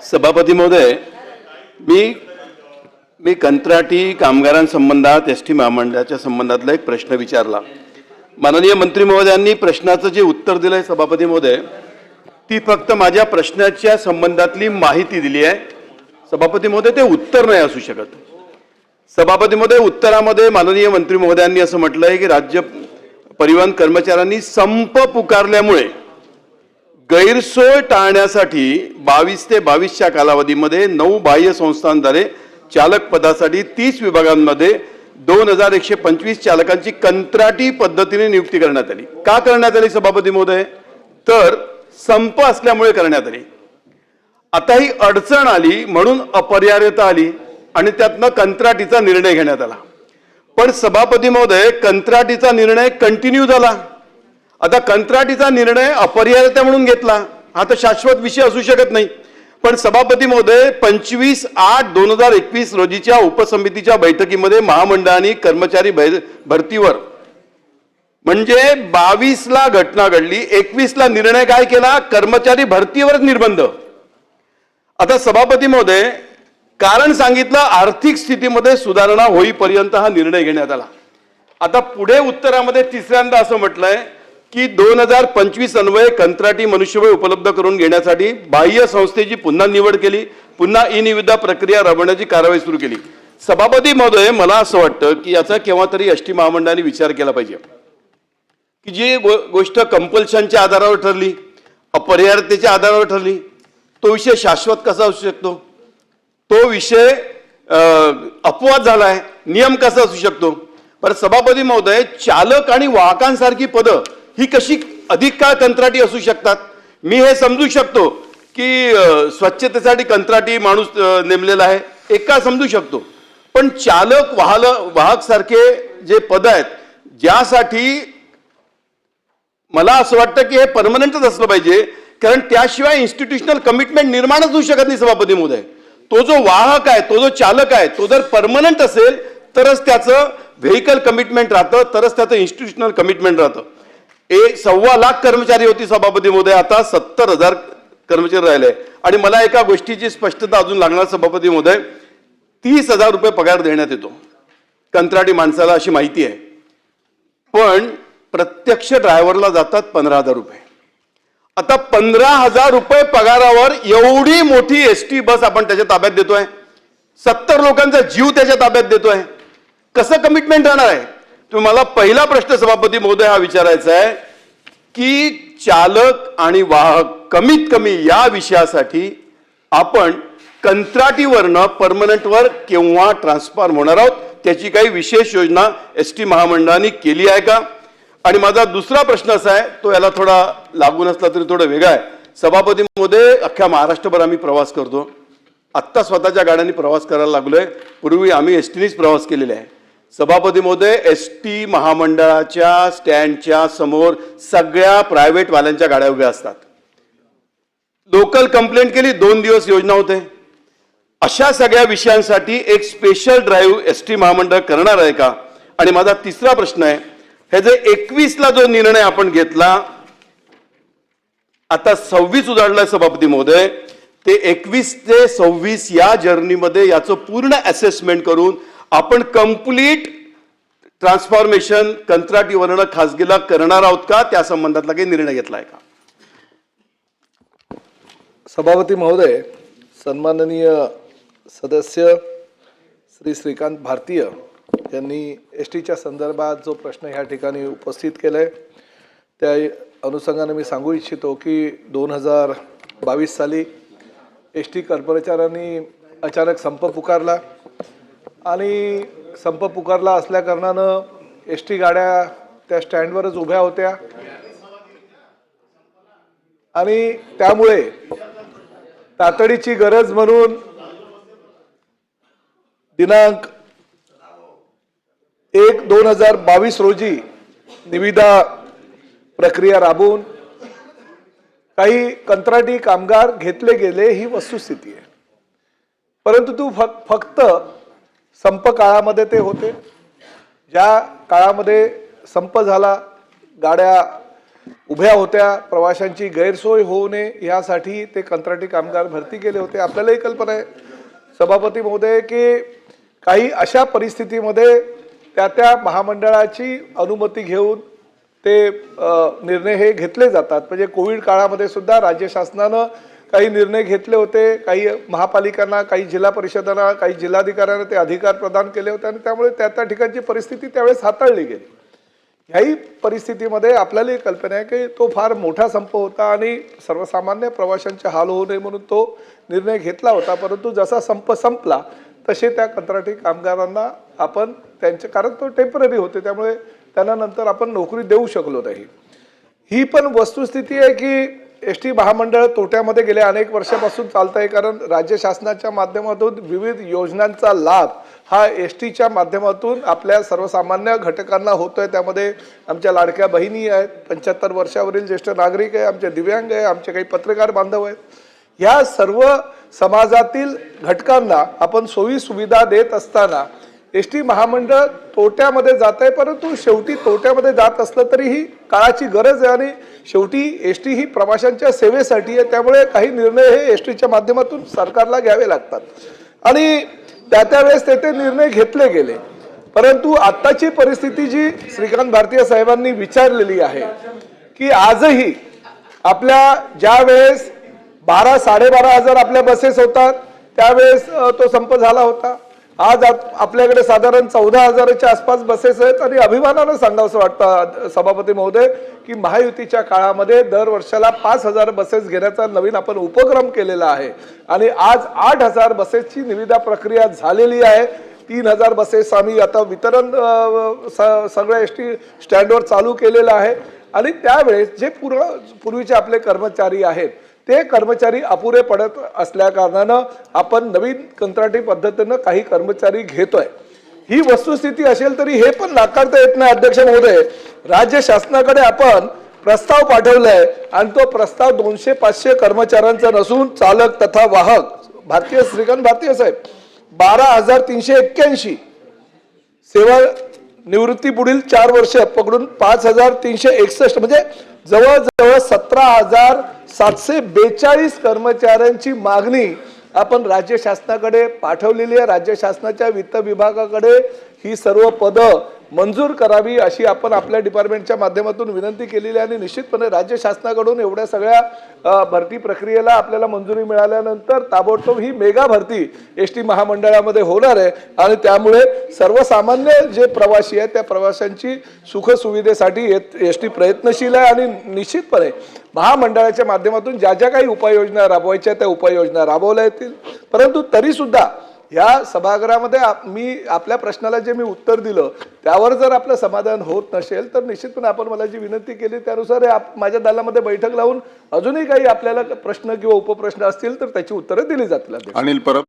सभापती महोदय, मी कंत्राटी कामगारांसंबंधात एसटी महामंडळाच्या संबंधातला एक प्रश्न विचारला। माननीय मंत्री महोदयांनी प्रश्नाचं जे उत्तर दिलंय सभापती महोदय, ती फक्त माझ्या प्रश्नाच्या संबंधातली माहिती दिली आहे। सभापती महोदय, ते उत्तर नाही असू शकत। सभापती महोदय, उत्तरामध्ये माननीय मंत्री महोदयांनी असं म्हटलंय की राज्य परिवहन कर्मचाऱ्यांनी संप पुकारल्यामुळे गैरसोय टाळण्यासाठी 22 ते 22च्या कालावधीमध्ये 9 बाह्य संस्थांद्वारे चालक पदासाठी 30 विभागांमध्ये 2125 चालकांची कंत्राटी पद्धतीने नियुक्ती करण्यात आली। का करण्यात आली सभापती महोदय? तर संप असल्यामुळे करण्यात आली। आता ही अडचण आली म्हणून अपरिहार्यता आली आणि त्यातनं कंत्राटीचा निर्णय घेण्यात आला। पण सभापती महोदय, कंत्राटीचा निर्णय कंटिन्यू झाला। आता कंत्राटीचा निर्णय अपरिहार्यता म्हणून घेतला, हा तर शाश्वत विषय असू शकत नाही। पण सभापती महोदय, 25/8/2021 रोजीच्या उपसमितीच्या बैठकीमध्ये महामंडळाने कर्मचारी भरतीवर म्हणजे 22ला घटना घडली, 21ला निर्णय काय केला? कर्मचारी भरतीवरच निर्बंध। आता सभापती महोदय, कारण सांगितलं आर्थिक स्थितीमध्ये सुधारणा होईपर्यंत हा निर्णय घेण्यात आला। आता पुढे उत्तरामध्ये तिसऱ्यांदा असं म्हटलंय की 2025 अन्वये कंत्राटी मनुष्यबळ उपलब्ध करून घेण्यासाठी बाह्य संस्थेची पुन्हा निवड केली, पुन्हा ई निविदा प्रक्रिया राबवण्याची कारवाई सुरू केली। सभापती महोदय, मला असं वाटतं की याचा केव्हा तरी एसटी महामंडळाने विचार केला पाहिजे की जी गोष्ट कंपल्शनच्या आधारावर ठरली, अपरिहार्यतेच्या आधारावर ठरली, तो विषय शाश्वत कसा असू शकतो? तो विषय अपवाद झालाय, नियम कसा असू शकतो? पण सभापती महोदय, चालक आणि वाहकांसारखी पदं ही कशी अधिक काळ कंत्राटी असू शकतात? मी हे समजू शकतो की स्वच्छतेसाठी कंत्राटी माणूस नेमलेला आहे, एक काळ समजू शकतो। पण चालक वाहक सारखे जे पद आहेत, ज्यासाठी मला असं वाटतं की हे परमनंटच असलं पाहिजे, कारण त्याशिवाय इन्स्टिट्यूशनल कमिटमेंट निर्माणच होऊ शकत नाही सभापती महोदय। तो जो वाहक आहे, तो जो चालक आहे, तो जर परमनंट असेल तरच त्याचं व्हेकल कमिटमेंट राहतं, तरच त्याचं इन्स्टिट्यूशनल कमिटमेंट राहतं। 1.25 लाख कर्मचारी होती सभापती महोदय, आता 70,000 कर्मचारी राहिले। आणि मला एका गोष्टीची स्पष्टता अजून लागणार सभापती महोदय, 30,000 रुपये पगार देण्यात येतो कंत्राटी माणसाला, अशी माहिती आहे। पण प्रत्यक्ष ड्रायव्हरला जातात 15,000 रुपये। आता 15,000 रुपये पगारावर एवढी मोठी एसटी बस आपण त्याच्या ताब्यात देतोय, 70 लोकांचा जीव त्याच्या ताब्यात देतोय, कसं कमिटमेंट राहणार आहे? तुम्ही मला पहिला प्रश्न सभापती महोदय हा विचारायचा आहे की चालक आणि वाहक कमीत कमी या विषयासाठी आपण कंत्राटीवरनं परमनंटवर केव्हा ट्रान्सफॉर्म होणार आहोत, त्याची काही विशेष योजना एसटी महामंडळाने केली आहे का? आणि माझा दुसरा प्रश्न असा आहे, तो याला थोडा लागून असला तरी थोडा वेगळा आहे। सभापती महोदय, अख्ख्या महाराष्ट्रभर आम्ही प्रवास करतो, आत्ता स्वतःच्या गाड्यांनी प्रवास करायला लागलोय, पूर्वी आम्ही एसटीनेच प्रवास केलेला आहे। सभापती महोदय, एसटी महामंडळाच्या स्टँडच्या समोर सगळ्या प्रायव्हेट वाल्यांच्या गाड्या उभ्या असतात। लोकल कंप्लेंट केली, 2 दिवस योजना होते। अशा सगळ्या विषयांसाठी एक स्पेशल ड्राईव्ह एसटी महामंडळ करणार आहे का? आणि माझा तिसरा प्रश्न आहे, हे जे 21ला जो निर्णय आपण घेतला, आता 26 उजाडलाय सभापती महोदय, ते 21 ते 26 या जर्नीमध्ये याचं पूर्ण असेसमेंट करून आपण कंप्लीट ट्रान्सफॉर्मेशन कंत्राटीवरनं खासगीला करणार आहोत का? त्या संबंधातला काही निर्णय घेतलाय का? सभापती महोदय, सन्माननीय सदस्य श्री श्रीकांत भारतीय यांनी एसटीच्या संदर्भात जो प्रश्न ह्या ठिकाणी उपस्थित केलाय, त्या अनुषंगाने मी सांगू इच्छितो की 2022 साली एसटी कर्मचाऱ्यांनी अचानक संप पुकारला आणि संप पुकारला असल्या कारणानं एसटी गाड्या त्या स्टँडवरच उभ्या होत्या आणि त्यामुळे तातडीची गरज म्हणून दिनांक 1/2022 रोजी निविदा प्रक्रिया राबवून काही कंत्राटी कामगार घेतले गेले, ही वस्तुस्थिती आहे। परंतु तू फक्त संप काळामध्ये ते होते, ज्या काळामध्ये संप झाला, गाड्या उभ्या होत्या, प्रवाशांची गैरसोय होऊ नये यासाठी ते कंत्राटी कामगार भरती केले होते. आपल्यालाही कल्पना आहे सभापती महोदय की काही अशा परिस्थितीमध्ये त्या महामंडळाची अनुमती घेऊन ते निर्णय हे घेतले जातात. म्हणजे कोविड काळामध्ये सुद्धा राज्य शासनानं काही निर्णय घेतले होते, काही महापालिकांना, काही जिल्हा परिषदांना, काही जिल्हाधिकाऱ्यांना ते अधिकार प्रदान केले होते आणि त्यामुळे त्या ठिकाणची परिस्थिती त्यावेळेस हाताळली गेली. ह्याही परिस्थितीमध्ये आपल्याला कल्पना आहे की तो फार मोठा संप होता आणि सर्वसामान्य प्रवाशांचे हाल होऊ नये म्हणून तो निर्णय घेतला होता. परंतु जसा संप संपला तसे त्या कंत्राटी कामगारांना आपण त्यांचे, कारण तो टेम्पररी होते त्यामुळे त्यांना नंतर आपण नोकरी देऊ शकलो नाही. ही पण वस्तुस्थिती आहे की एस टी महामंडळ तोट्यामध्ये गेल्या अनेक वर्षापासून चालत आहे. कारण राज्य शासनाच्या माध्यमातून विविध योजनांचा लाभ हा एस टीच्या माध्यमातून आपल्या सर्वसामान्य घटकांना होतोय. त्यामध्ये आमच्या लाडक्या बहिणी आहेत, 75 वर्षावरील ज्येष्ठ नागरिक आहे, आमचे दिव्यांग आहे, आमचे काही पत्रकार बांधव आहेत. या सर्व समाजातील घटकांना आपण सोयी सुविधा देत असताना एस टी महामंडळ तोट्यामध्ये जात आहे. परंतु शेवटी तोट्यामध्ये जात असलं तरी ही काळाची गरज आहे आणि शेवटी एस टी ही प्रवाशांच्या सेवेसाठी आहे. त्यामुळे काही निर्णय हे एस टीच्या माध्यमातून सरकारला घ्यावे लागतात आणि त्यावेळेस ते निर्णय घेतले गेले. परंतु आत्ताची परिस्थिती जी श्रीकांत भारतीय साहेबांनी विचारलेली आहे की आजही आपल्या ज्या वेळेस 12-12.5 हजार आपल्या बसेस होतात त्यावेळेस तो संप झाला होता. आज आपल्याकडे साधारण 14,000च्या आसपास बसेस आहेत आणि अभिमानानं सांगावंसं वाटतं सभापती महोदय की महायुतीच्या काळामध्ये दर वर्षाला 5,000 बसेस घेण्याचा नवीन आपण उपक्रम केलेला आहे आणि आज 8,000 बसेसची निविदा प्रक्रिया झालेली आहे. 3,000 बसेस आम्ही आता वितरण सगळ्या एस टी स्टँडवर चालू केलेलं आहे आणि त्यावेळेस जे पूर्वीचे आपले कर्मचारी आहेत ते कर्मचारी अपुरे पडत असल्या कारणानं आपण नवीन कंत्राटी पद्धतीनं काही कर्मचारी घेतोय. ही वस्तुस्थिती असेल तरी हे पण नाकारता येत नाही अध्यक्ष महोदय. राज्य शासनाकडे आपण प्रस्ताव पाठवलाय आणि तो प्रस्ताव 200-500 कर्मचाऱ्यांचा नसून चालक तथा वाहक श्रीकांत भारतीय साहेब 12,381 सेवा निवृत्ती पुढील 4 वर्ष पकडून 5,361 म्हणजे जवळजवळ 17,742 कर्मचाऱ्यांची मागणी आपण राज्य शासनाकडे पाठवलेली आहे. राज्य शासनाच्या वित्त विभागाकडे ही सर्व पदं मंजूर करावी अशी आपण आपल्या डिपार्टमेंटच्या माध्यमातून विनंती केलेली आहे आणि निश्चितपणे राज्य शासनाकडून एवढ्या सगळ्या भरती प्रक्रियेला आपल्याला मंजुरी मिळाल्यानंतर ताबडतोब ही मेगा भरती एस टी महामंडळामध्ये होणार आहे आणि त्यामुळे सर्वसामान्य जे प्रवासी आहेत त्या प्रवाशांची सुखसुविधेसाठी एस टी प्रयत्नशील आहे आणि निश्चितपणे महामंडळाच्या माध्यमातून ज्या ज्या काही उपाययोजना राबवायच्या त्या उपाययोजना राबवल्या येतील. परंतु तरी सुद्धा या सभागृहामध्ये मी आपल्या प्रश्नाला जे मी उत्तर दिलं त्यावर जर आपलं समाधान होत नसेल तर निश्चितपणे आपण मला जी विनंती केली त्यानुसार माझ्या दलामध्ये बैठक लावून अजूनही काही आपल्याला प्रश्न किंवा उपप्रश्न असतील तर त्याची उत्तरं दिली जातील. अनिल परब.